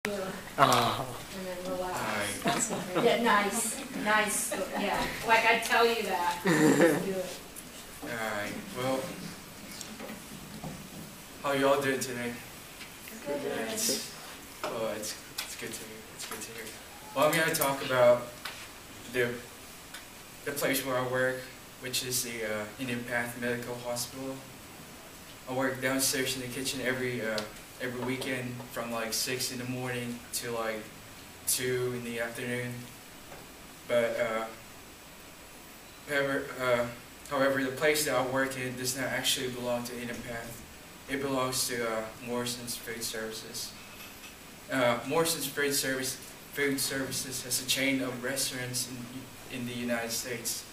Oh. And then relax. Alright. Yeah, nice, yeah, like I tell you that. Just do it. Alright, well, how y'all doing today? Good. It's good to hear. It's good to hear. Well, I'm going to talk about the place where I work, which is the Indian Path Medical Hospital. I work downstairs in the kitchen every weekend from like 6 in the morning to like 2 in the afternoon. But however, the place that I work in does not actually belong to Indian Path. It belongs to Morrison's Food Services. Morrison's Food Services has a chain of restaurants in the United States,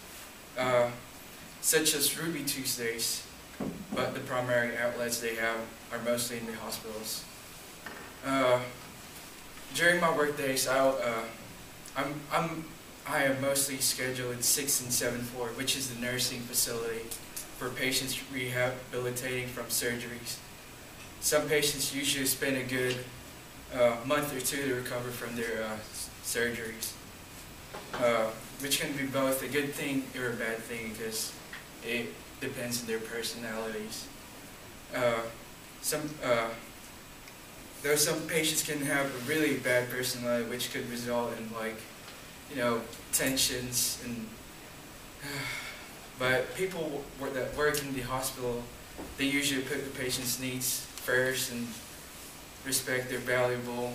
such as Ruby Tuesdays, but the primary outlets they have are mostly in the hospitals. During my work days, I am mostly scheduled at 6 and 7 floor, which is the nursing facility for patients rehabilitating from surgeries. Some patients usually spend a good month or two to recover from their surgeries, which can be both a good thing or a bad thing because it depends on their personalities. Though some patients can have a really bad personality, which could result in tensions and. But people that work in the hospital, they usually put the patient's needs first and respect their valuable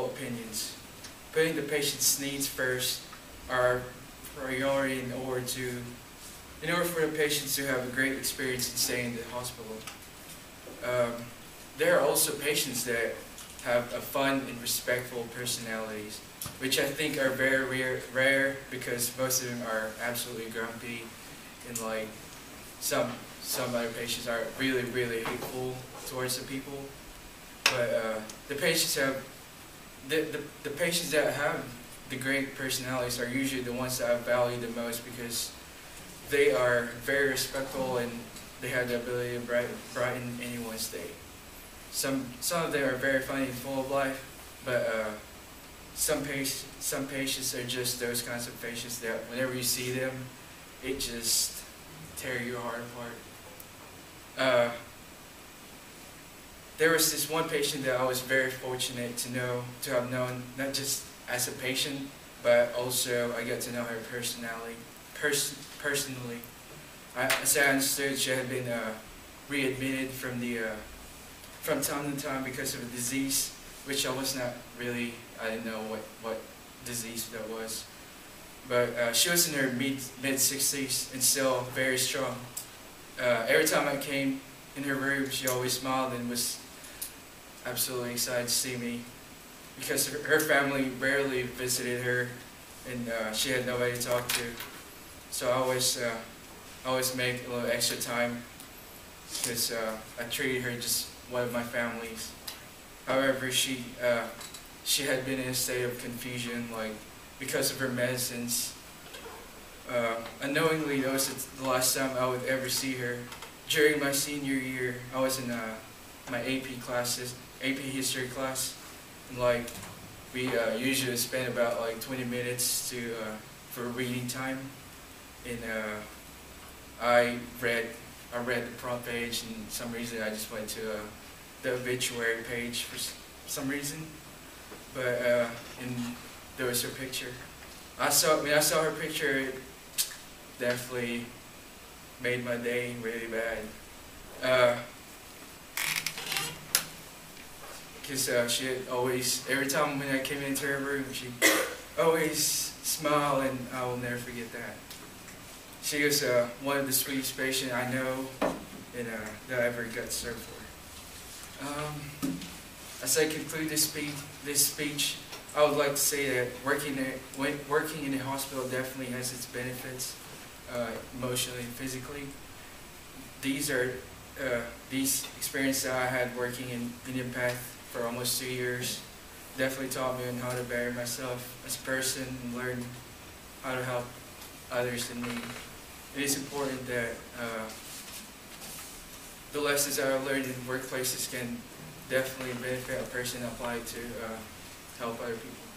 opinions. Putting the patient's needs first are priority in order for the patients to have a great experience in staying in the hospital. There are also patients that have a fun and respectful personalities, which I think are very rare because most of them are absolutely grumpy, and like some other patients are really hateful towards the people. But the patients that have the great personalities are usually the ones that I value the most because they are very respectful and they have the ability to brighten anyone's day. Some of them are very funny and full of life, but some patients are just those kinds of patients that whenever you see them, it just tears your heart apart. There was this one patient that I was very fortunate to have known, not just as a patient, but also I got to know her personally. As I understood, she had been readmitted from time to time because of a disease, which I didn't know what disease that was. But she was in her mid-60s and still very strong. Every time I came in her room, she always smiled and was absolutely excited to see me because her family rarely visited her and she had nobody to talk to. So I always make a little extra time because I treated her just one of my families. However, she had been in a state of confusion, because of her medicines. Unknowingly, that was the last time I would ever see her. During my senior year, I was in my AP history class, and we usually spend about 20 minutes for reading time, and I read the prompt page, and for some reason I just went to the obituary page for some reason. But and there was her picture. When I saw her picture, it definitely made my day really bad. Because she had every time when I came into her room, she always smiled, and I will never forget that. She was one of the sweetest patients I know and that I ever got served for. As I conclude this speech, I would like to say that working in a hospital definitely has its benefits, emotionally and physically. These experiences that I had working in Indian Path for almost 2 years definitely taught me on how to better myself as a person and learn how to help others in need. It is important that the lessons that I learned in workplaces can definitely benefit a person apply to help other people.